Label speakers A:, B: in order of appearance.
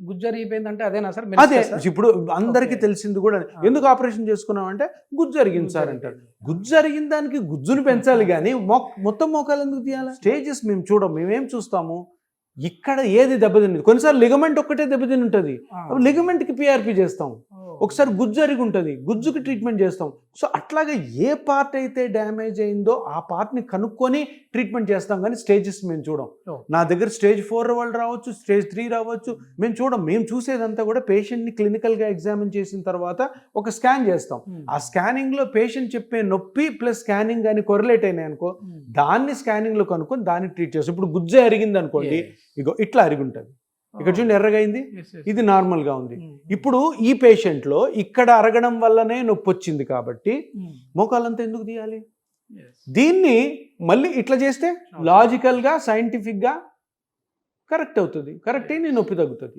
A: గుజ్జు అరిగిపోయిందంటే అదేనా సార్?
B: అదే
A: మెలిస్టసా?
B: ఇప్పుడు అందరికీ
A: ఓకే.
B: తెలిసింది కూడా ఎందుకు ఆపరేషన్ చేసుకున్నాం అంటే గుజ్జు అరిగింది సార్ అంటారు. గుజ్జు అరిగిన దానికి గుజ్జును పెంచాలి కానీ మొత్తం మోకాలు ఎందుకు తీయాలి? స్టేజెస్ మేము చూడం, మేమేం చూస్తాము ఇక్కడ ఏది దెబ్బతింది. కొన్నిసార్లు లిగమెంట్ ఒక్కటే దెబ్బతిని ఉంటుంది, లిగమెంట్కి పిఆర్పి చేస్తాం. ఒకసారి గుజ్జు అరిగి ఉంటుంది, గుజ్జుకి ట్రీట్మెంట్ చేస్తాం. సో అట్లాగే ఏ పార్ట్ అయితే డ్యామేజ్ అయిందో ఆ పార్ట్ని కనుక్కొని ట్రీట్మెంట్ చేస్తాం కానీ స్టేజెస్ మేము చూడం. నా దగ్గర స్టేజ్ 4 వాళ్ళు రావచ్చు, స్టేజ్ 3 రావచ్చు, మేము చూడం. మేము చూసేదంతా కూడా పేషెంట్ని క్లినికల్గా ఎగ్జామిన్ చేసిన తర్వాత ఒక స్కాన్ చేస్తాం. ఆ స్కానింగ్లో పేషెంట్ చెప్పే నొప్పి ప్లస్ స్కానింగ్ కానీ కొరలేట్ అయినాయి అనుకో, దాన్ని స్కానింగ్లో కనుక్కొని దాన్ని ట్రీట్ చేస్తాం. ఇప్పుడు గుజ్జే అరిగింది అనుకోండి, ఇగో ఇట్లా అరిగి ఉంటుంది, ఇక్కడ చూడండి ఎర్రగా అయింది, ఇది నార్మల్గా ఉంది. ఇప్పుడు ఈ పేషెంట్లో ఇక్కడ అరగడం వల్లనే నొప్పి వచ్చింది కాబట్టి మోకాలంతా ఎందుకు తీయాలి? దీన్ని మళ్ళీ ఇట్లా చేస్తే లాజికల్గా సైంటిఫిక్గా కరెక్ట్ అవుతుంది, కరెక్ట్ అయ్యి నొప్పి తగ్గుతుంది.